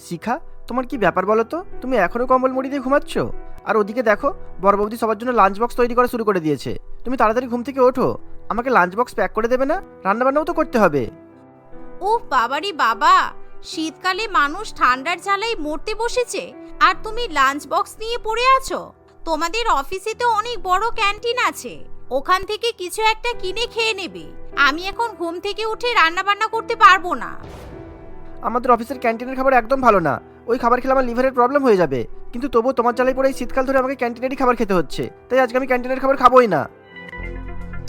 শিখা, তোমার কি ব্যাপার বলো তো? তুমি এখনও কম্বল মুড়ি দিয়ে ঘুমাচ্ছ? আর ওদিকে দেখো, বড় বৌদি সবার জন্য লাঞ্চ বক্স তৈরি করা শুরু করে দিয়েছে। তুমি তাড়াতাড়ি ঘুম থেকে ওঠো, আমাকে লাঞ্চ বক্স প্যাক করে দেবে না? রান্নাবান্নাও তো করতে হবে। ও বাবারি বাবা, শীতকালে মানুষ ঠান্ডার জ্বালায় মরতে বসেছে, আর তুমি লাঞ্চ বক্স নিয়ে পড়ে আছো? তোমাদের অফিসে তো অনেক বড় ক্যান্টিন আছে, ওখান থেকে কিছু একটা কিনে খেয়ে নেবে। আমি এখন ঘুম থেকে উঠে রান্না বান্না করতে পারবো না। আমাদের অফিসের ক্যান্টিনের খাবার একদম ভালো না, ওই খাবার খেলে আমার লিভারের প্রবলেম হয়ে যাবে। কিন্তু তবুও তোমার জ্বালায় পড়ে এই শীতকাল ধরে আমাকে ক্যান্টিনেরই খাবার খেতে হচ্ছে, তাই আজকে আমি ক্যান্টিনের খাবার খাবোই না।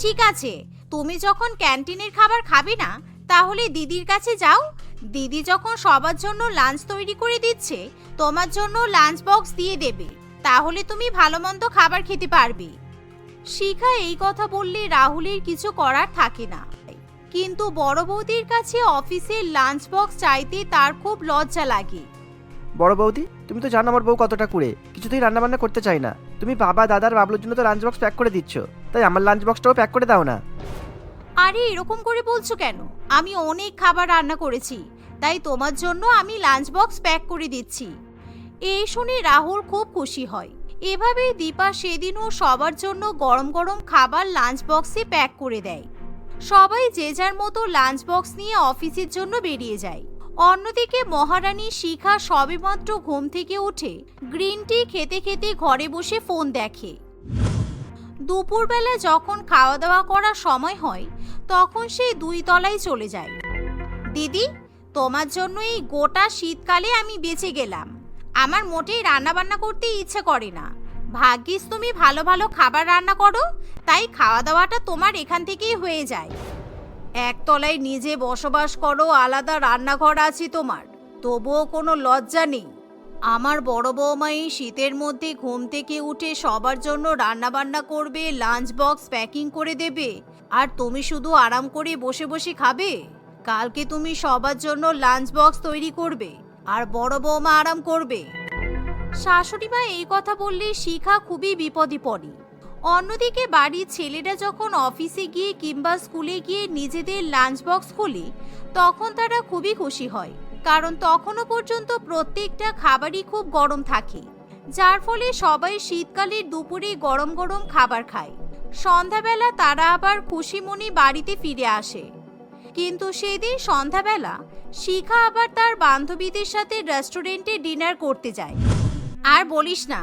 ঠিক আছে, তুমি যখন ক্যান্টিনের খাবার খাবে না, তাহলে দিদির কাছে যাও। দিদি যখন সবার জন্য লাঞ্চ তৈরি করে দিচ্ছে, তোমার জন্য লাঞ্চ বক্স দিয়ে দেবে, তাহলে তুমি ভালো মন্দ খাবার খেতে পারবে। শিখা এই কথা বললে রাহুলের কিছু করার থাকে না, কিন্তু বড় বৌদির কাছে অফিসের লাঞ্চ বক্স চাইতে তার খুব লজ্জা লাগে। বড় বৌদি, তুমি তো জানো আমার বউ কতটা কুড়ে, কিছুতেই রান্নাবান্না করতে চাই না। তুমি বাবা, দাদার, বাবলুর জন্য তো লাঞ্চ বক্স প্যাক করে দিচ্ছ, তাই আমার লাঞ্চ বক্সটাও প্যাক করে দাও না। আরে এরকম করে বলছো কেন? আমি অনেক খাবার রান্না করেছি, তাই তোমার জন্য আমি লাঞ্চ বক্স প্যাক করে দিচ্ছি। এই শুনে রাহুল খুব খুশি হয়। এভাবেই দীপা সেদিনও সবার জন্য গরম গরম খাবার লাঞ্চ বক্সে প্যাক করে দেয়। সবাই যে যার মতো লাঞ্চ বক্স নিয়ে অফিসের জন্য বেরিয়ে যায়। অন্যদিকে মহারানী শিখা সবেমাত্র ঘুম থেকে উঠে গ্রিন টি খেতে খেতে ঘরে বসে ফোন দেখে। দুপুরবেলা যখন খাওয়া দাওয়া করার সময় হয়, তখন সে 2 তলায় চলে যায়। দিদি, তোমার জন্য এই গোটা শীতকালে আমি বেঁচে গেলাম। আমার মোটেই রান্না বান্না করতে ইচ্ছে করে না। ভাগ্যিস তুমি ভালো ভালো খাবার রান্না করো, তাই খাওয়া দাওয়াটা তোমার এখান থেকেই হয়ে যায়। একতলায় নিজে বসবাস করো, আলাদা রান্নাঘর আছে তোমার, তবুও কোনো লজ্জা নেই। আমার বড় বৌমা এই শীতের মধ্যে ঘুম থেকে উঠে সবার জন্য রান্না বান্না করবে, লাঞ্চ বক্স প্যাকিং করে দেবে, আর তুমি শুধু আরাম করে বসে বসে খাবে। কালকে তুমি সবার জন্য লাঞ্চ বক্স তৈরি করবে, আর বড় বৌমা আরাম করবে। শাশুড়ি মা এই কথা বললে শিখা খুবই বিপদে পড়ে। অন্যদিকে বাড়ির ছেলেরা যখন অফিসে গিয়ে কিংবা স্কুলে গিয়ে নিজেদের লাঞ্চ বক্স খোলে, তখন তারা খুবই খুশি হয়, কারণ তখনও পর্যন্ত প্রত্যেকটা খাবারই খুব গরম থাকে, যার ফলে সবাই শীতকালের দুপুরে গরম গরম খাবার খায়। সন্ধ্যাবেলা তারা আবার খুশি মনে বাড়িতে ফিরে আসে। কিন্তু সেদিন সন্ধ্যাবেলা শিখা আবার তার বান্ধবীদের সাথে রেস্টুরেন্টে ডিনার করতে যায়। আর বলিস না,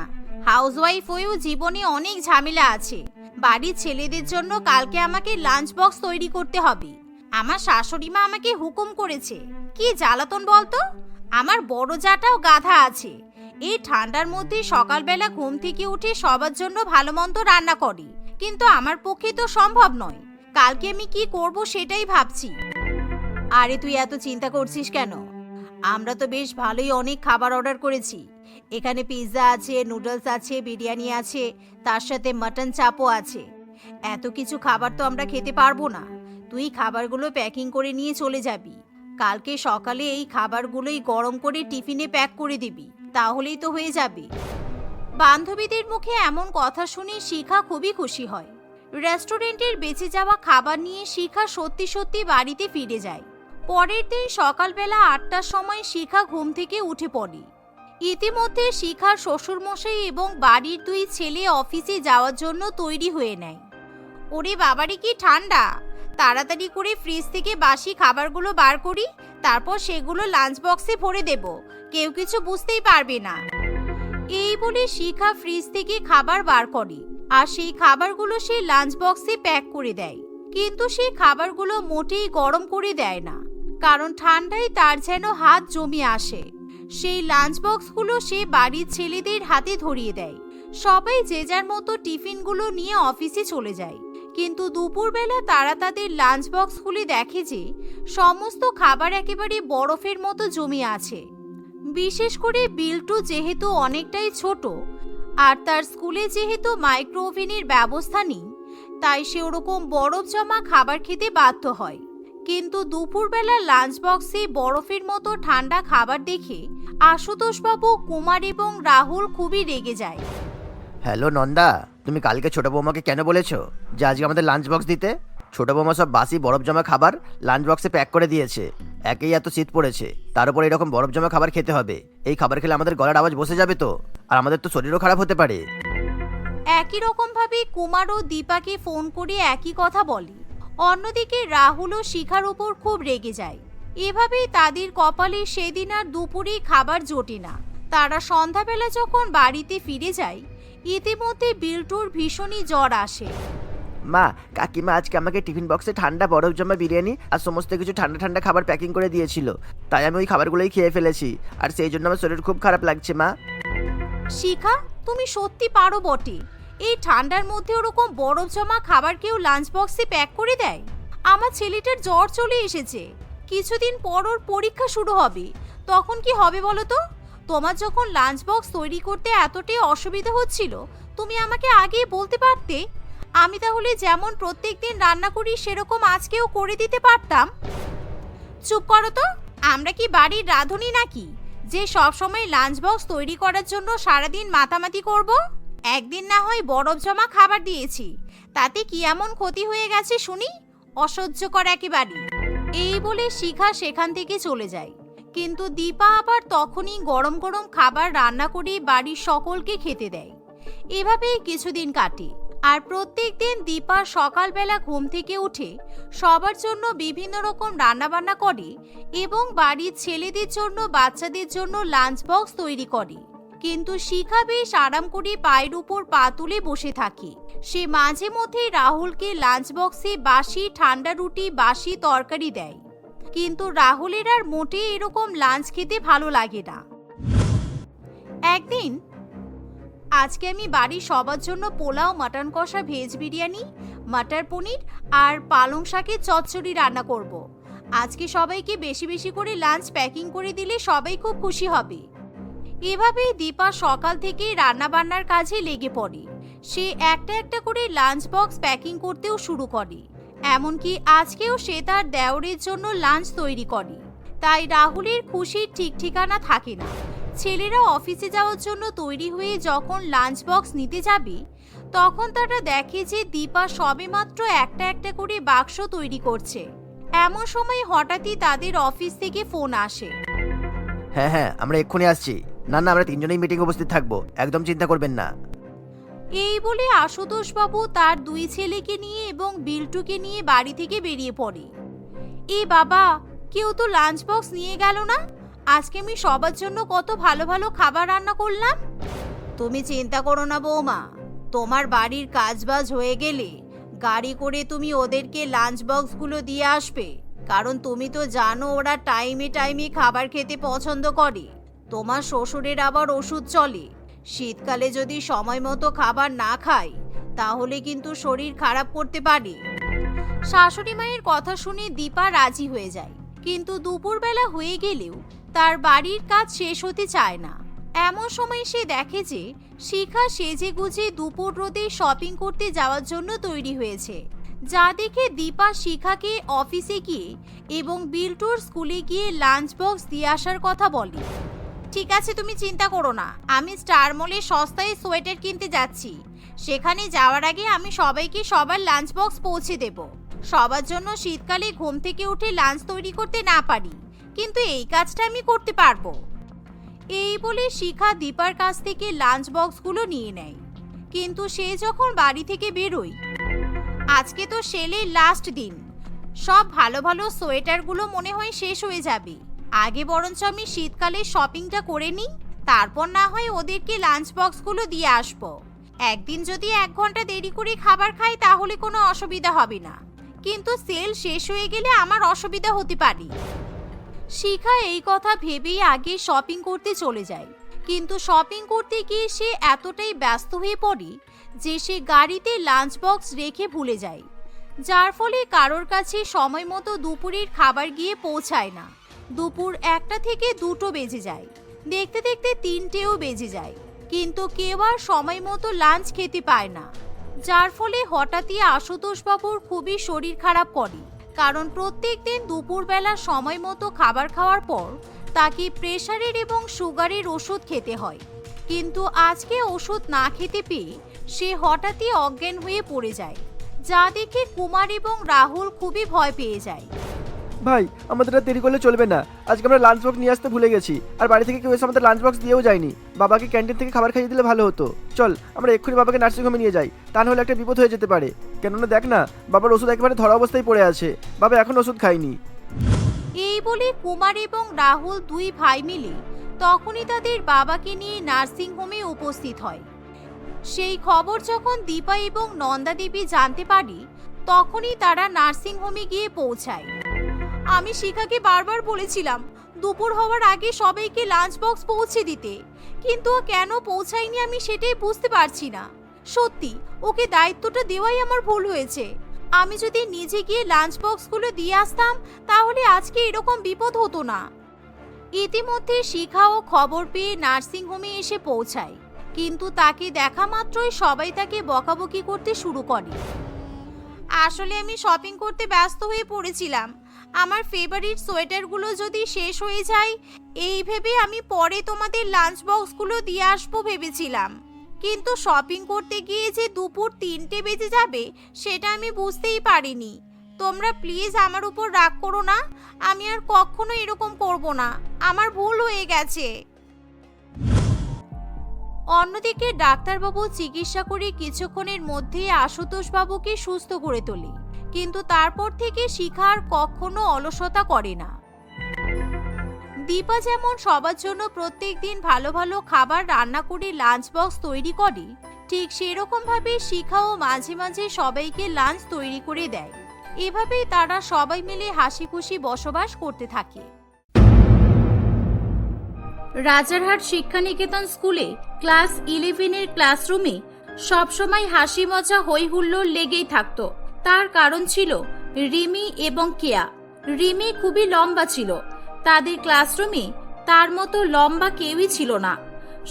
হাউসওয়াইফ হয়েও জীবনে অনেক ঝামেলা আছে। বাড়ির ছেলেদের জন্য কালকে আমাকে লাঞ্চ বক্স তৈরি করতে হবে। আমার শাশুড়ি মা আমাকে হুকুম করেছে, কি জ্বালাতন বলতো। আমার বড় জাটাও গাধা আছে, এই ঠান্ডার মধ্যে সকালবেলা ঘুম থেকে উঠে সবার জন্য ভালো মন্দ রান্না করি, কিন্তু আমার পক্ষে তো সম্ভব নয়। কালকে আমি কি করব সেটাই ভাবছি। আরে তুই এত চিন্তা করছিস কেন? আমরা তো বেশ ভালোই অনেক খাবার অর্ডার করেছি। এখানে পিৎজা আছে, নুডলস আছে, বিরিয়ানি আছে, তার সাথে মাটন চাপও আছে। এত কিছু খাবার তো আমরা খেতে পারবো না। তুই খাবারগুলো প্যাকিং করে নিয়ে চলে যাবি। কালকে সকালে এই খাবারগুলোই গরম করে টিফিনে প্যাক করে দিবি, তাহলেই তো হয়ে যাবে। বান্ধবীদের মুখে এমন কথা শুনে শিখা খুবই খুশি হয়। রেস্টুরেন্টের বেঁচে যাওয়া খাবার নিয়ে শিখা সত্যি সত্যি বাড়িতে ফিরে যায়। পরের দিন সকালবেলা 8টার সময় শিখা ঘুম থেকে উঠে পড়ে। ইতিমধ্যে শিখার শ্বশুরমশাই এবং বাড়ির 2 ছেলে অফিসে যাওয়ার জন্য তৈরি হয়ে নেয়। ওরে বাবারে কি ঠান্ডা! তাড়াতাড়ি করে ফ্রিজ থেকে বাসি খাবারগুলো বার করি, তারপর সেগুলো লাঞ্চ বক্সে ভরে দেব, কেউ কিছু বুঝতেই পারবে না। এই বলে শিখা ফ্রিজ থেকে খাবার বার করে, আর সেই খাবারগুলো সে লাঞ্চ বক্সে প্যাক করে দেয়। কিন্তু সেই খাবারগুলো মোটেই গরম করে দেয় না, কারণ ঠান্ডায় তার যেন হাত জমে আসে। সেই লাঞ্চ বক্সগুলো সে বাড়ির ছেলেদের হাতে ধরিয়ে দেয়। সবাই যে যার মতো টিফিনগুলো নিয়ে অফিসে চলে যায়। কিন্তু দুপুরবেলা তারা তাদের লাঞ্চ বক্স খুলে দেখে যে সমস্ত খাবার একেবারে বরফের মতো জমে আছে। বিশেষ করে বিল্টু যেহেতু অনেকটাই ছোট, আর তার স্কুলে যেহেতু মাইক্রো ওভেনের ব্যবস্থা নেই, তাই সে ওরকম বরফ জমা খাবার খেতে বাধ্য হয়। কিন্তু দুপুরবেলা লাঞ্চ বক্সে বরফের মতো ঠান্ডা খাবার দেখে আশুতোষবাবু, কুমার এবং রাহুল খুবই রেগে যায়। হ্যালো নন্দা, তুমি কালকে ছোট বৌমাকে কেন বলেছো যে আজকে আমাদের লাঞ্চ বক্স দিতে? ছোট বৌমা সব বাসি বরফ জমা খাবার লাঞ্চ বক্সে প্যাক করে দিয়েছে। একেই এত শীত পড়েছে, তার উপর এরকম বরফ জমা খাবার খেতে হবে। এই খাবার খেলে আমাদের গলার আওয়াজ বসে যাবে তো, আর আমাদের তো শরীরও খারাপ হতে পারে। একই রকম ভাবে কুমার ও দীপাকে ফোন করে একই কথা বলে। অন্যদিকে রাহুল ও শিখার উপর খুব রেগে যায়। এভাবেই তাদের কপালে সেদিন আর দুপুরে খাবার জোটে না। তারা সন্ধ্যাবেলা যখন বাড়িতে ফিরে যায়, ইতিমধ্যে বিল্টুর ভীষণই জ্বর আসে। মা, কাকিমা আজকে আমাকে টিফিন বক্সে ঠান্ডা বরফ জমা বিরিয়ানি আর সমস্ত কিছু ঠান্ডা ঠান্ডা খাবার প্যাকিং করে দিয়েছিল, তাই আমি ওই খাবারগুলোই খেয়ে ফেলেছি, আর সেই জন্য আমার শরীর খুব খারাপ লাগছে। মা, শিখা, তুমি সত্যি পারো বটে। এই ঠান্ডার মধ্যে ওরকম বরফ জমা খাবার কেউ লাঞ্চ বক্সে প্যাক করে দেয়? আমার ছেলেটার জ্বর চলে এসেছে, কিছুদিন পর ওর পরীক্ষা শুরু হবে, তখন কি হবে বলো তো? তোমার যখন লাঞ্চ বক্স তৈরি করতে এতটাই অসুবিধা হচ্ছিল, তুমি আমাকে আগেই বলতে পারতে। আমি তাহলে যেমন প্রত্যেকদিন রান্না করি সেরকম আজকেও করে দিতে পারতাম। চুপ করো তো, আমরা কি বাড়ির রাঁধুনি নাকি যে সব সময় লাঞ্চ বক্স তৈরি করার জন্য সারাদিন মাতামাতি করব? একদিন না হয় বরফ জমা খাবার দিয়েছি, তাতে কি এমন ক্ষতি হয়ে গেছে শুনি? অসহ্যকর একেবারে। এই বলে শিখা সেখান থেকে চলে যায়। কিন্তু দীপা আবার তখনই গরম গরম খাবার রান্না করে বাড়ির সকলকে খেতে দেয়। এভাবেই কিছুদিন কাটে। আর প্রত্যেক দিন দীপা সকালবেলা ঘুম থেকে উঠে সবার জন্য বিভিন্ন রকম রান্নাবান্না করে এবং বাড়ির ছেলেদের জন্য বাচ্চাদের জন্য লাঞ্চ বক্স তৈরি করে। কিন্তু শিখা বেশ আরাম করে পায়ের উপর পা তুলে বসে থাকে। সে মাঝে মধ্যে রাহুলকে লাঞ্চ বক্সে বাসি ঠান্ডা রুটি বাসি তরকারি দেয়, কিন্তু রাহুলের আর মোটে এরকম লাঞ্চ খেতে ভালো লাগে না। একদিন, আজকে আমি বাড়ির সবার জন্য পোলাও, মাটন কষা, ভেজ বিরিয়ানি, মটর পনির আর পালং শাকের চচ্চড়ি রান্না করব। আজকে সবাইকে বেশি বেশি করে লাঞ্চ প্যাকিং করে দিলে সবাই খুব খুশি হবে। এভাবেই দীপা সকাল থেকে রান্না বান্নার কাজে লেগে পড়ে। সে একটা একটা করে লাঞ্চ বক্স প্যাকিং করতেও শুরু করে। এমনকি আজকেও সে তার দেওরের জন্য লাঞ্চ তৈরি করে। তাই রাহুলের খুশির ঠিক ঠিকানা থাকে না। ছেলেরা অফিসে যাওয়ার জন্য তৈরি হয়ে যখন লাঞ্চ বক্স নিতে যাবে, তখন তারা দেখে যে দীপা সবেমাত্র একটা একটা করে বাক্স তৈরি করছে। এমন সময় হঠাৎই তাদের অফিস থেকে ফোন আসে। হ্যাঁ হ্যাঁ, আমরা এক্ষুনি আসছি। না না, আমরা তিনজনেই মিটিং উপস্থিত থাকবো, একদম চিন্তা করবেন না। এই বলে আশুতোষ বাবু তার দুই ছেলেকে নিয়ে এবং বিল্টুকে নিয়ে বাড়ি থেকে বেরিয়ে পড়ে। এ বাবা, কেউ তো লাঞ্চ বক্স নিয়ে গেল না। আজকে আমি সবার জন্য কত ভালো ভালো খাবার রান্না করলাম। তুমি চিন্তা করো না বৌমা, তোমার বাড়ির কাজবাজ হয়ে গেলে গাড়ি করে তুমি ওদেরকে লাঞ্চ বক্সগুলো দিয়ে আসবে, কারণ তুমি তো জানো ওরা টাইমে টাইমে খাবার খেতে পছন্দ করে। তোমার শ্বশুরের আবার ওষুধ চলে, শীতকালে যদি সময় মতো খাবার না খায় তাহলে কিন্তু শরীর খারাপ করতে পারে। শাশুড়ি মায়ের কথা শুনে দীপা রাজি হয়ে যায়, কিন্তু দুপুরবেলা হয়ে গেলেও তার বাড়ির কাজ শেষ হতে চায় না। এমন সময় সে দেখে যে শিখা সেজে গুজে দুপুর রোদে শপিং করতে যাওয়ার জন্য তৈরি হয়েছে, যা দেখে দীপা শিখাকে অফিসে গিয়ে এবং বিল্টুর স্কুলে গিয়ে লাঞ্চ বক্স দিয়ে আসার কথা বলে। ঠিক আছে, তুমি চিন্তা করো না, আমি স্টার মলে সস্তায় সোয়েটার কিনতে যাচ্ছি। সেখানে যাওয়ার আগে আমি সবাইকে সবার লাঞ্চ বক্স পৌঁছে দেব। সবার জন্য শীতকালে ঘুম থেকে উঠে লাঞ্চ তৈরি করতে না পারি, কিন্তু এই কাজটা আমি করতে পারবো। এই বলে শিখা দীপার কাছ থেকে লাঞ্চ বক্সগুলো নিয়ে নেয়। কিন্তু সে যখন বাড়ি থেকে বেরোয়, আজকে তো সেলের লাস্ট দিন, সব ভালো ভালো সোয়েটারগুলো মনে হয় শেষ হয়ে যাবে। আগে বরঞ্চ আমি শীতকালে শপিংটা করে নিই, তারপর না হয় ওদেরকে লাঞ্চ বক্সগুলো দিয়ে আসবো। একদিন যদি 1 ঘন্টা দেরি করে খাবার খাই তাহলে কোনো অসুবিধা হবে না, কিন্তু সেল শেষ হয়ে গেলে আমার অসুবিধা হতে পারে। শিখা এই কথা ভেবেই আগে শপিং করতে চলে যায়, কিন্তু শপিং করতে গিয়ে সে এতটাই ব্যস্ত হয়ে পড়ে যে সে গাড়িতে লাঞ্চ বক্স রেখে ভুলে যায়, যার ফলে কারোর কাছে সময় মতো দুপুরের খাবার গিয়ে পৌঁছায় না। দুপুর 1টা থেকে 2টো বেজে যায়, দেখতে দেখতে 3টেও বেজে যায়, কিন্তু কেউ আর সময় মতো লাঞ্চ খেতে পায় না, যার ফলে হঠাৎই আশুতোষ বাবুর খুবই শরীর খারাপ করে। কারণ প্রত্যেক দিন দুপুরবেলা সময় মতো খাবার খাওয়ার পর তাকে প্রেসারের এবং সুগারের ওষুধ খেতে হয়, কিন্তু আজকে ওষুধ না খেতে পেয়ে সে হঠাৎই অজ্ঞান হয়ে পড়ে যায়, যা দেখে কুমার এবং রাহুল খুবই ভয় পেয়ে যায়। ভাই আমাদের আর দেরি করলে চলবে না, আজকে আমরা লাঞ্চ বক্স নিয়ে আসতে ভুলে গেছি, আর বাড়ি থেকে কেউ এসে আমাদের লাঞ্চ বক্স দিয়েও যায়নি। বাবাকে ক্যান্টিন থেকে খাবার খাইয়ে দিলে ভালো হতো। চল আমরা এক্ষুনি বাবাকে নার্সিংহোমে নিয়ে যাই, তা নাহলে একটা বিপদ হয়ে যেতে পারে। কেননা দেখ না, বাবার ওষুধ একেবারে ধরা অবস্থায় পড়ে আছে, বাবা এখন ওষুধ খায়নি। এই বলে কুমার এবং রাহুল দুই ভাই মিলে তখনই তাদের বাবাকে নিয়ে নার্সিং হোমে উপস্থিত হয়। সেই খবর যখন দীপা এবং নন্দা দেবী জানতে পারে, তখনই তারা নার্সিং হোমে গিয়ে পৌঁছায়। আমি শিখাকে বারবার বলেছিলাম দুপুর হওয়ার আগে সবাইকে লাঞ্চ বক্স পৌঁছে দিতে, কিন্তু ও কেন পৌঁছায়নি আমি সেটাই বুঝতে পারছি না। সত্যি ওকে দায়িত্বটা দেওয়াই আমার ভুল হয়েছে। আমি যদি নিজে গিয়ে লাঞ্চ বক্সগুলো দিয়ে আসতাম তাহলে আজকে এরকম বিপদ হতো না। ইতিমধ্যে শিখাও খবর পেয়ে নার্সিং হোমে এসে পৌঁছায়, কিন্তু তাকে দেখা মাত্রই সবাই তাকে বকাবকি করতে শুরু করে। আসলে আমি শপিং করতে ব্যস্ত হয়ে পড়েছিলাম, আমার ফেভারিট সোয়েটারগুলো যদি শেষ হয়ে যায় এই ভেবে আমি পরে তোমাদের লাঞ্চ বক্সগুলো দিয়ে আসবো ভেবেছিলাম, কিন্তু শপিং করতে গিয়ে যে দুপুর 3টে বেজে যাবে সেটা আমি বুঝতেই পারিনি। তোমরা প্লিজ আমার উপর রাগ করো না, আমি আর কখনো এরকম করব না, আমার ভুল হয়ে গেছে। অন্যদিকে ডাক্তারবাবু চিকিৎসা করে কিছুক্ষণের মধ্যে আশুতোষ বাবুকে সুস্থ করে তোলে, কিন্তু তারপর থেকে শিখা আর কখনো অলসতা করে না। দীপা যেমন সবার জন্য প্রত্যেকদিন ভালো ভালো খাবার রান্না করে লাঞ্চ বক্স তৈরি করে, ঠিক সেরকম ভাবে শিখাও মাঝে মাঝে সবাইকে লাঞ্চ তৈরি করে দেয়। এভাবেই তারা সবাই মিলে হাসি খুশি বসবাস করতে থাকে। রাজারহাট শিক্ষানিকেতন স্কুলে ক্লাস 11-এর ক্লাসরুমে সবসময় হাসি মজা হই হুল্লোড় লেগেই থাকতো। তার কারণ ছিল রিমি এবং কেয়া। রিমি খুবই লম্বা ছিল, তাদের ক্লাসরুমে তার মতো লম্বা কেউই ছিল না।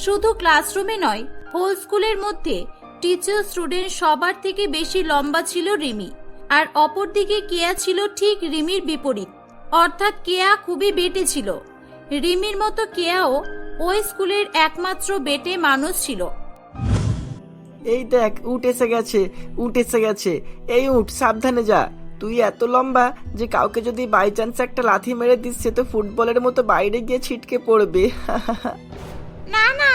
শুধু ক্লাসরুমে নয়, হোল স্কুলের মধ্যে টিচার স্টুডেন্ট সবার থেকে বেশি লম্বা ছিল রিমি। আর অপরদিকে কেয়া ছিল ঠিক রিমির বিপরীত, অর্থাৎ কেয়া খুবই বেটে ছিল। রিমির মতো কেয়াও ওই স্কুলের একমাত্র বেটে মানুষ ছিল। এই দেখ উঠ এসে গেছে, উঠ এসে গেছে, এই উঠ, সাবধানে যা। তুই এত লম্বা যে কাউকে যদি বাই চান্স একটা লাথি মেরে দিস সে তো ফুটবলের মতো বাইরে গিয়ে ছিটকে পড়বে। না না,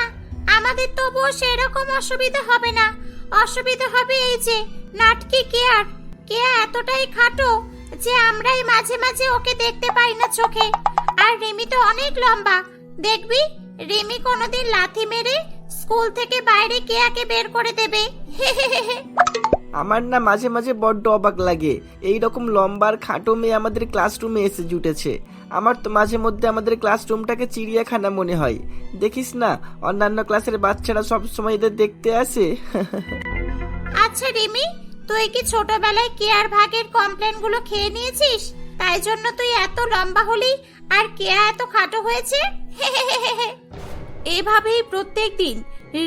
আমাদের তবুও সেরকম অসুবিধা হবে না। অসুবিধা হবে এই যে নাটকি কেয়ার। কেয়া এতটাই খাটো যে আমরাই মাঝে মাঝে ওকে দেখতে পাই না চোখে। আর রিমি তো অনেক লম্বা, দেখবি রিমি কোনোদিন লাথি মেরে স্কুল থেকে বাইরে কেয়াকে বের করে দেবে। আমার না মাঝে মাঝে বড্ড অবাক লাগে, এই রকম লম্বার খাটো মেয়ে আমাদের ক্লাসরুমে এসে জুটেছে। আমার তো মাঝে মধ্যে আমাদের ক্লাসরুমটাকে চিড়িয়াখানা মনে হয়। দেখিস না অন্যান্য ক্লাসের বাচ্চারা সব সময় এদের দেখতে আসে। আচ্ছা রিমি, তুই কি ছোটবেলায় কেয়ার ভাগের কমপ্লেন গুলো খেয়ে নিয়েছিস? তাই জন্য তুই এত লম্বা হলি আর কেয়া এত খাটো হয়েছে। এভাবেই প্রত্যেকদিন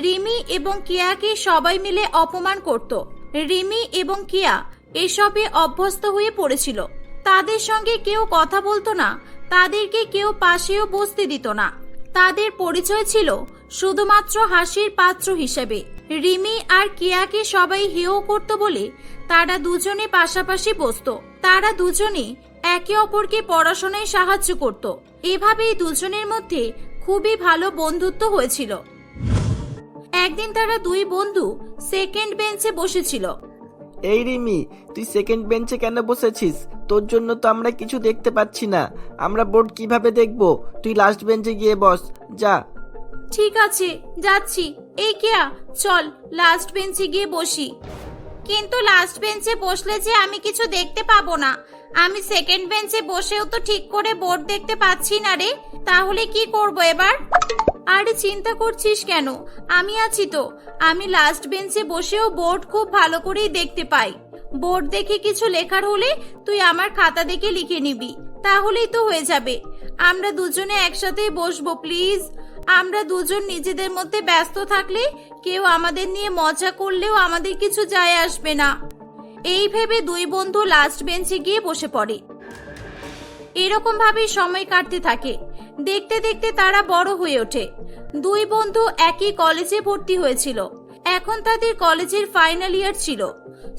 রিমি এবং কেয়াকে সবাই মিলে অপমান করত। রিমি এবং কেয়া এসবে অভ্যস্ত হয়ে পড়েছিল। তাদের সঙ্গে কেউ কথা বলতো না, তাদেরকে কেউ পাশেও বসতে দিত না। তাদের পরিচয় ছিল শুধুমাত্র হাসির পাত্র হিসেবে। রিমি আর কেয়াকে সবাই হেয় করত বলে তারা দুজনে পাশাপাশি বসতো। তারা দুজনে একে অপরকে পড়াশোনায় সাহায্য করত। এভাবেই দুজনের মধ্যে খুবই ভালো বন্ধুত্ব হয়েছিল। একদিন তারা দুই বন্ধু সেকেন্ড বেঞ্চে বসেছিল। এই রিমি, তুই সেকেন্ড বেঞ্চে কেন বসেছিস? তোর জন্য তো আমরা কিছু দেখতে পাচ্ছি না, আমরা বোর্ড কিভাবে দেখবো? তুই লাস্ট বেঞ্চে গিয়ে বস, যা। ঠিক আছে, যাচ্ছি। এই কেয়া, চল লাস্ট বেঞ্চে গিয়ে বসি। কিন্তু লাস্ট বেঞ্চে বসলে যে আমি কিছু দেখতে পাবো না। আমি সেকেন্ড বেঞ্চে বসেও তো ঠিক করে বোর্ড দেখতে পাচ্ছি না রে, তাহলে কি করব এবার? আরে চিন্তা করছিস কেন, আমি আছি তো। আমি লাস্ট বেঞ্চে বসেও বোর্ড খুব ভালো করেই দেখতে পাই। বোর্ড দেখে কিছু লেখার হলে তুই আমার খাতা দেখে লিখে নিবি, তাহলেই তো হয়ে যাবে। আমরা দুজনে একসাথেই বসবো প্লিজ। আমরা দুজন নিজেদের মধ্যে ব্যস্ত থাকলে কেউ আমাদের নিয়ে মজা করলেও আমাদের কিছু যায় আসবে না। এই ভেবে দুই বন্ধু লাস্ট বেঞ্চে গিয়ে বসে পড়ে। এরকম ভাবে সময় কাটতে থাকে। দেখতে দেখতে তারা বড় হয়ে ওঠে। দুই বন্ধু একই কলেজে ভর্তি হয়েছিল। এখন তাদের কলেজের ফাইনাল ইয়ার ছিল।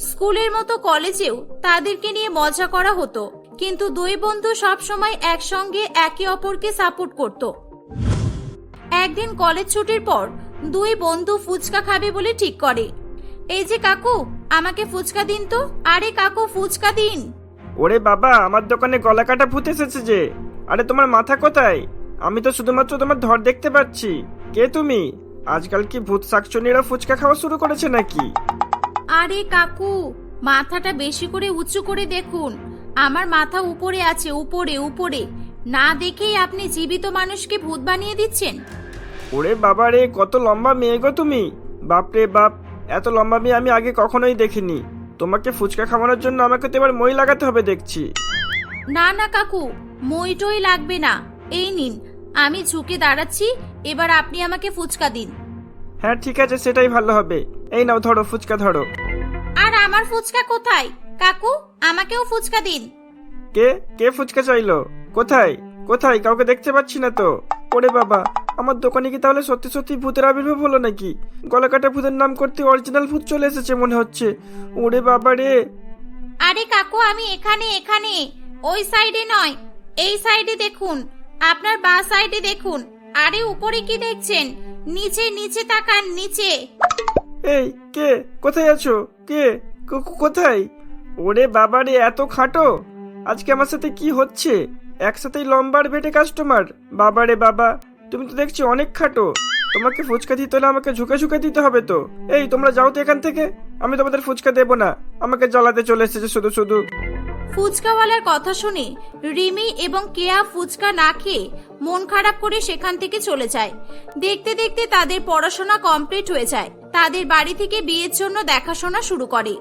স্কুলের মতো কলেজেও তাদেরকে নিয়ে মজা করা হতো, কিন্তু দুই বন্ধু সব সময় একসঙ্গে একে অপরকে সাপোর্ট করত। একদিন কলেজ ছুটির পর দুই বন্ধু ফুচকা খাবে বলে ঠিক করে। এই যে কাকু, আমাকে ফুচকা দিন তো। আরে কাকু, ফুচকা দিন। ওরে বাবা, আমার দোকানে গলা কাটা ভূত এসেছে যে। আরে তোমার মাথা কোথায়? আমি তো শুধুমাত্র তোমার ধর দেখতে পাচ্ছি। কে তুমি? আজকাল কি ভূত শাকচুনিরা ফুচকা খাওয়া শুরু করেছে নাকি? আরে কাকু, মাথাটা বেশি করে উঁচু করে দেখুন। আমার মাথা উপরে আছে, উপরে উপরে। না দেখেই আপনি জীবিত মানুষকে ভূত বানিয়ে দিচ্ছেন। ওরে বাবা রে, কত লম্বা মেয়ে গো তুমি! বাপ রে বাপ, এত লম্বা মেয়ে আমি আগে কখনোই দেখিনি। তোমাকে ফুচকা খাওয়ানোর জন্য আমাকে তো এবার মই লাগাতে হবে দেখছি। না না কাকু, মইটই লাগবে না। এই নিন, আমি ঝুঁকে দাঁড়াচ্ছি, এবার আপনি আমাকে ফুচকা দিন। হ্যাঁ ঠিক আছে, সেটাই ভালো হবে। এই নাও, ধরো ফুচকা ধরো। আর আমার ফুচকা কোথায়? কাকু, আমাকেও ফুচকা দিন। কে কে ফুচকা চাইলো? কোথায় কোথায়? কাউকে দেখতে পাচ্ছি না তো। ওরে বাবা, আমার দোকানে কি তাহলে সত্যি সত্যি ভূতের আবির্ভাব হলো নাকি? গলাকাটা ভূতের নাম করতে অরিজিনাল ভূত চলে এসেছে মনে হচ্ছে। ওরে বাবা রে! আরে কাকু, আমি এখানে এখানে। ওই সাইডে নয়, এই সাইডে দেখুন। আপনার বাঁ সাইডে দেখুন। আরে উপরে কি দেখছেন? নিচে নিচে তাকান, নিচে। এই কে? কোথায় আছো? কে? কোথায়? ওরে বাবা রে, এত খাটো! আজকে আমার সাথে কি হচ্ছে? একসাথেই লম্বার বেটে কাস্টমার। বাবা রে বাবা, তুমি তো দেখছি অনেক খাটো। তোমাকে ফুচকা দিতে হলে আমাকে ঝুঁকে ঝুঁকে দিতে হবে তো। এই তোমরা যাও তো এখান থেকে, আমি তোমাদের ফুচকা দেবো না। আমাকে জ্বালাতে চলে এসেছে শুধু শুধু। ফুচকাওয়ালার কথা শুনে রিমি এবং কেয়া ফুচকা না খেয়ে মন খারাপ করে সেখান থেকে চলে যায়। দেখতে দেখতে তাদের পড়াশোনা কমপ্লিট হয়ে যায়। তাদের বাড়ি থেকে বিয়ের জন্য দেখাশোনা শুরু করে।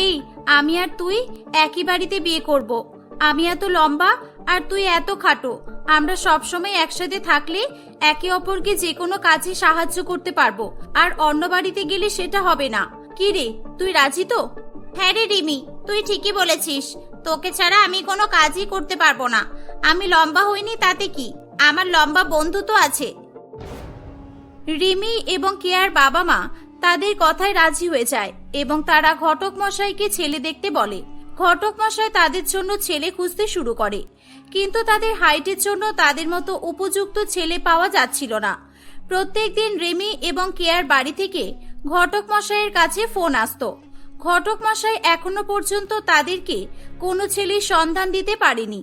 এই, আমি আর তুই একই বাড়িতে বিয়ে করব। আমি এত লম্বা আর তুই এত খাটো। আমরা সবসময় একসাথে থাকলে একে অপরকে যে কোনো কাজে সাহায্য করতে পারবো, আর অন্য বাড়িতে গেলে সেটা হবে না। কি রে, তুই রাজি তো? হ্যাঁ রে রিমি, তুই ঠিকই বলেছিস। তোকে ছাড়া আমি কোনো কাজই করতে পারবো না। আমি লম্বা হইনি তাতে কি, আমার লম্বা বন্ধু তো আছে। রিমি এবং কেয়ার বাবা মা তাদের কথায় রাজি হয়ে যায় এবং তারা ঘটক মশাইকে ছেলে দেখতে বলে। ঘটক মশাই তাদের জন্য ছেলে খুঁজতে শুরু করে, কিন্তু তাদের হাইটের জন্য তাদের মতো উপযুক্ত ছেলে পাওয়া যাচ্ছিল না। প্রত্যেকদিন রিমি এবং কেয়ার বাড়ি থেকে ঘটক মশাইয়ের কাছে ফোন আসতো। ঘটক মশাই এখনো পর্যন্ত তাদেরকে কোনো ছেলের সন্ধান দিতে পারেনি।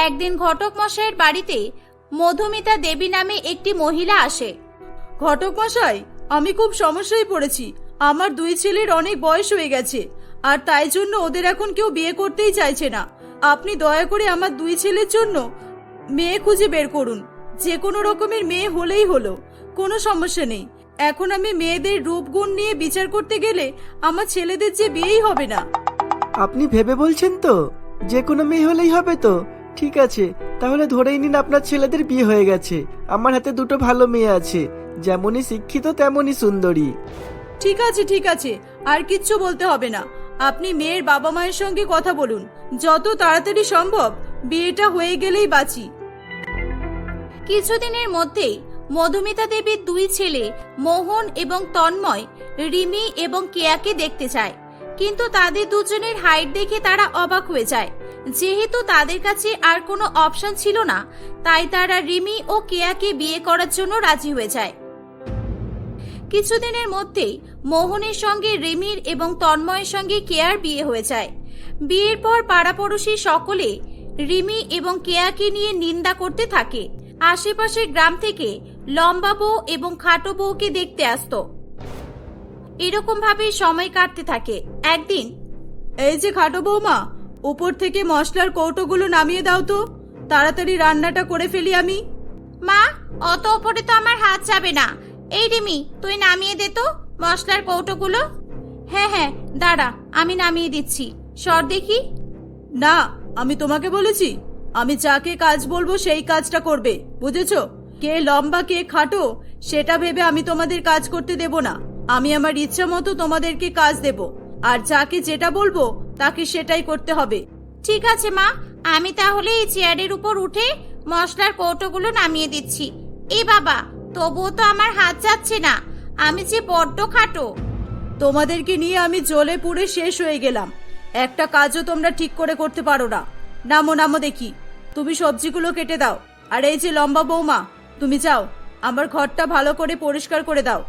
একদিন ঘটক মশাইয়ের বাড়িতে মধুমিতা দেবী নামে একটি মহিলা আসে। ঘটক মশাই, আমি খুব সমস্যায় পড়েছি। আমার দুই ছেলের অনেক বয়স হয়ে গেছে, আর তাই জন্য ওদের এখন কেউ বিয়ে করতেই চাইছে না। আপনি দয়া করে আমার দুই ছেলের জন্য মেয়ে খুঁজে বের করুন। যে কোনো রকমের মেয়ে হলেই হলো, কোনো সমস্যা নেই। এখন আমি মেয়েদের রূপগুণ নিয়ে বিচার করতে গেলে আমার ছেলেদের যে বিয়েই হবে না। আপনি ভেবে বলছেন তো? যে কোনো মেয়ে হলেই হবে তো? ঠিক আছে, তাহলে ধরেই নিন আপনার ছেলেদের বিয়ে হয়ে গেছে। আমার হাতে দুটো ভালো মেয়ে আছে, যেমনই শিক্ষিত তেমনই সুন্দরী। ঠিক আছে ঠিক আছে, আর কিচ্ছু বলতে হবে না। আপনি মেয়ের বাবা মায়ের সঙ্গে কথা বলুন। যত তাড়াতাড়ি সম্ভব বিয়েটা হয়ে গেলেই বাঁচি। কিছুদিনের মধ্যেই মধুমিতা দেবীর দুই ছেলে মোহন এবং তন্ময় রিমি এবং কেয়াকে দেখতে চায়, কিন্তু তাদের দুজনের হাইট দেখে তারা অবাক হয়ে যায়। যেহেতু তাদের কাছে আর কোনো অপশন ছিল না, তাই তারা রিমি ও কেয়াকে বিয়ে করার জন্য রাজি হয়ে যায়। কিছুদিনের মধ্যেই মোহনের সঙ্গে রিমির এবং তন্ময়ের সঙ্গে কেয়ার বিয়ে হয়ে যায়। বিয়ের পর পাড়াপড়শি সকলে রিমি এবং কেয়াকে নিয়ে নিন্দা করতে থাকে। আশেপাশের গ্রাম থেকে লম্বা বউ এবং খাটো বউকে দেখতে আসতো। এরকম ভাবে সময় কাটতে থাকে। একদিন, এই যে খাটো বৌমা, উপর থেকে মশলার কৌটোগুলো নামিয়ে দাও তো, তাড়াতাড়ি রান্নাটা করে ফেলি আমি। মা, অত ওপরে তো আমার হাত যাবে না। এই রিমি, তুই নামিয়ে দে তো মশলার কৌটোগুলো। হ্যাঁ হ্যাঁ, দাঁড়া, আমি নামিয়ে দিচ্ছি। সর দেখি। না, আমি তোমাকে বলেছি, আমি যাকে কাজ বলবো সেই কাজটা করবে, বুঝেছো? কে লম্বা কে খাটো সেটা ভেবে আমি তোমাদের কাজ করতে দেব না। আমি আমার ইচ্ছা মতো তোমাদেরকে কাজ দেব, আর যাকে যেটা বলবো তাকে সেটাই করতে হবে। ঠিক আছে মা, আমি তাহলে এই চেয়ারের উপর উঠে মশলার কৌটোগুলো নামিয়ে দিচ্ছি। এ বাবা, তবুও তো আমার হাত যাচ্ছে না। আমি যে বড্ড খাটো। তোমাদেরকে নিয়ে আমি জ্বলে পুড়ে শেষ হয়ে গেলাম। একটা কাজও তোমরা ঠিক করে করতে পারো না। নামো নামো দেখি, তুমি সবজিগুলো কেটে দাও। আর এই যে লম্বা বৌমা, তুমি যাও আমার ঘরটা ভালো করে পরিষ্কার করে দাও।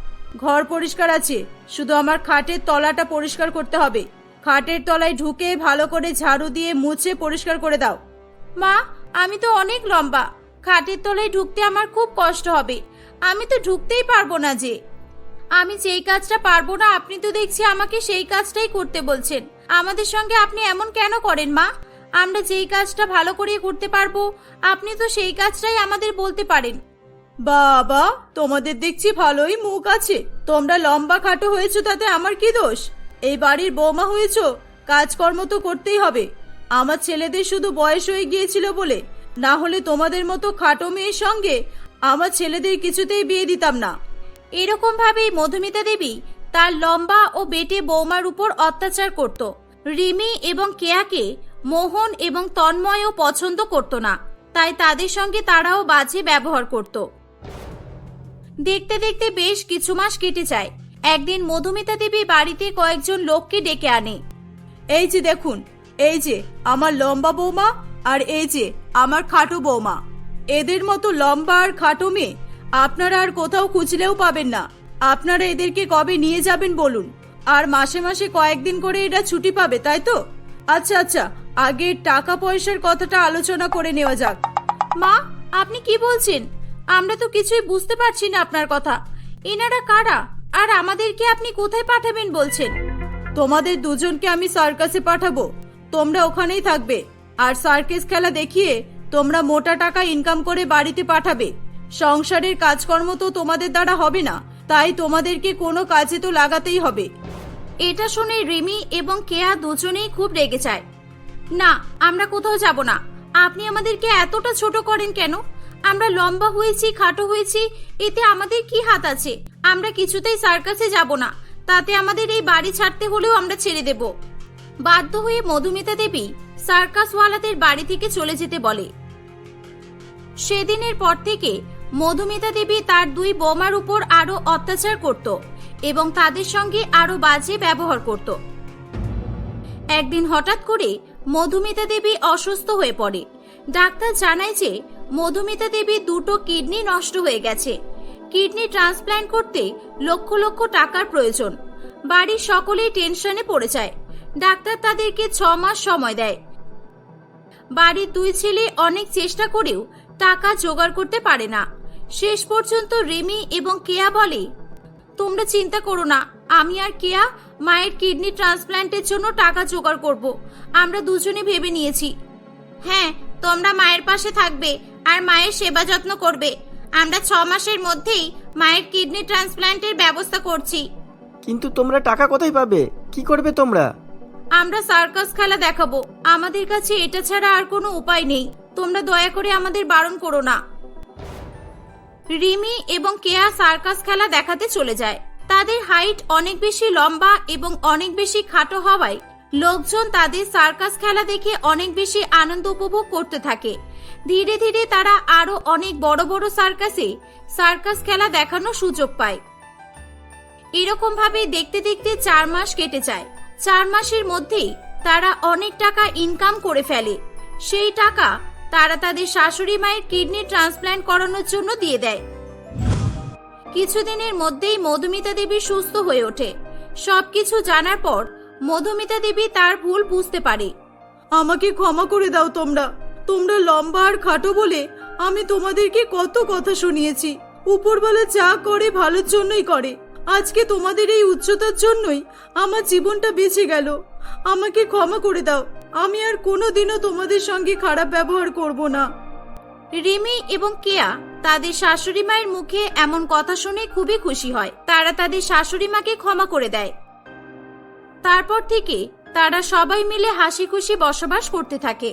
ঘর পরিষ্কার আছে, শুধু আমার খাটের তলাটা পরিষ্কার করতে হবে। খাটের তলায় ঢুকে ভালো করে ঝাড়ু দিয়ে মুছে পরিষ্কার করে দাও। মা, আমি তো অনেক লম্বা, খাটের তলায় ঢুকতে আমার খুব কষ্ট হবে। আমি তো ঢুকতেই পারবো না যে। আমি যেই কাজটা পারবো না আপনি তো দেখছি আমাকে সেই কাজটাই করতে বলছেন। আমাদের সঙ্গে আপনি এমন কেন করেন মা? আমরা যেই কাজটা ভালো করে করতে পারবো আপনি তো সেই কাজটাই আমাদের বলতে পারেন। বাবা, তোমাদের দেখছি ভালোই মুখ আছে। তোমরা লম্বা খাটো হয়েছো তাতে আমার কি দোষ? এই বাড়ির বৌমা হয়েছো, কাজকর্ম তো করতেই হবে। আমার ছেলেদের শুধু বয়স হয়ে গিয়েছিল বলে, না হলে তোমাদের মতো খাটো মেয়ের সঙ্গে আমার ছেলেদের কিছুতেই বিয়ে দিতাম না। এরকম ভাবেই মধুমিতা দেবী তার লম্বা ও বেটে বৌমার উপর অত্যাচার করত। রিমি এবং কেয়াকে মোহন এবং তন্ময়ও পছন্দ করত না, তাই তাদের সঙ্গে তারাও বাজে ব্যবহার করত। দেখতে দেখতে বেশ কিছু মাস কেটে যায়। একদিন মধুমিতা দেবী বাড়িতে কয়েকজন লোককে ডেকে আনে। এই যে দেখুন, এই যে আমার লম্বা বৌমা আর এই যে আমার খাটো বৌমা। এদের মতো লম্বা আর খাটো মেয়ে আপনারা আর কোথাও খুঁজলেও পাবেন না। আপনারা এদেরকে কবে নিয়ে যাবেন বলুন? আর মাসে মাসে কয়েকদিন করে এরা ছুটি পাবে, তাই তো? আচ্ছা আচ্ছা, আগে টাকা পয়সার কথাটা আলোচনা করে নেওয়া যাক। মা, আপনি কি বলছেন? আমরা তো কিছুই বুঝতে পারছি না আপনার কথা। এনারা কারা আর আমাদেরকে আপনি কোথায় পাঠাবেন বলছেন? তোমাদের দুজনকে আমি সার্কাসে পাঠাবো, তোমরা ওখানেই থাকবে। আর সার্কাস খেলা দেখিয়ে তোমরা মোটা টাকা ইনকাম করে বাড়িতে পাঠাবে। সংসারের কাজকর্ম তো তোমাদের দ্বারা হবে না, তাই তোমাদেরকে কোনো কাজে তো লাগাতেই হবে। এটা শুনে রিমি এবং কেয়া দুজনেই খুব রেগে যায়। না, আমরা কোথাও যাব না। আপনি আমাদেরকে এতটা ছোট করেন কেন? আমরা লম্বা হয়েছি, খাটো হয়েছি, এতে আমাদের কি হাত আছে? আমরা কিছুতেই সার্কাসে যাব না। তাতে আমাদের এই বাড়ি ছাড়তে হলেও আমরা ছেড়ে দেব। বাধ্য হয়ে মধুমিতা দেবী সার্কাসওয়ালাদের বাড়ি থেকে চলে যেতে বলে। সেদিনের পর থেকে মধুমিতা দেবী তার দুই বৌমার উপর আরো অত্যাচার করত এবং তাদের সঙ্গে আরো বাজে ব্যবহার করত। একদিন হঠাৎ করে মধুমিতা দেবী অসুস্থ হয়ে পড়ে। ডাক্তার জানায় যে মধুমিতা দেবীর দুটো কিডনি নষ্ট হয়ে গেছে। কিডনি ট্রান্সপ্ল্যান্ট করতে লক্ষ লক্ষ টাকার প্রয়োজন। বাড়ির সকলেই টেনশনে পড়ে যায়। ডাক্তার তাদেরকে 6 মাস সময় দেয়। বাড়ির দুই ছেলে অনেক চেষ্টা করেও টাকা জোগাড় করতে পারে না। শেষ পর্যন্ত রিমি এবং কেয়া বলে, তোমরা চিন্তা করো না, আমি আর কেয়া মায়ের কিডনি ট্রান্সপ্ল্যান্টের জন্য টাকা জোগাড় করব। আমরা দুজনে ভেবে নিয়েছি। হ্যাঁ, তোমরা মায়ের পাশে থাকবে আর মায়ের সেবা যত্ন করবে। আমরা 6 মাসের মধ্যেই মায়ের কিডনি ট্রান্সপ্ল্যান্টের ব্যবস্থা করছি। কিন্তু তোমরা টাকা কোথায় পাবে? কি করবে তোমরা? আমরা সার্কাস খেলা দেখাবো। আমাদের কাছে এটা ছাড়া আর কোনো উপায় নেই। তোমরা দয়া করে আমাদের বারণ করো না। রিমি এবং কেয়া সার্কাস খেলা দেখাতে চলে যায়। তাদের হাইট অনেক বেশি লম্বা এবং অনেক বেশি খাটো হওয়ায় লোকজন তাদের সার্কাস খেলা দেখে অনেক বেশি আনন্দ উপভোগ করতে থাকে। ধীরে ধীরে তারা আরো অনেক বড় বড় সার্কাস খেলা দেখানোর সুযোগ পায়। এরকম ভাবে দেখতে দেখতে 4 মাস কেটে যায়। 4 মাসের মধ্যেই তারা অনেক টাকা ইনকাম করে ফেলে। সেই টাকা তারা তাদের শাশুড়ি মায়ের কিডনি ট্রান্সপ্ল্যান্ট করানোর জন্য দিয়ে দেয়। কিছুদিনের মধ্যেই মধুমিতা দেবী সুস্থ হয়ে ওঠে। সবকিছু জানার পর মধুমিতা দেবী তার ভুল বুঝতে পারে। আমাকে ক্ষমা করে দাও তোমরা। তোমরা লম্বা আর খাটো বলে আমি তোমাদেরকে কত কথা শুনিয়েছি। উপরওয়ালা যা করে ভালোর জন্যই করে। আজকে তোমাদের এই উচ্চতার জন্যই আমার জীবনটা বেঁচে গেল। আমাকে ক্ষমা করে দাও। আমি আর কোনোদিনও তোমাদের সঙ্গে খারাপ ব্যবহার করব না। রিমি এবং কেয়া তাদের শাশুড়ি মায়ের মুখে এমন কথা শুনে খুবই খুশি হয়। তারা তাদের শাশুড়ি মাকে ক্ষমা করে দেয়। তারপর থেকে তারা সবাই মিলে হাসি খুশি বসবাস করতে থাকে।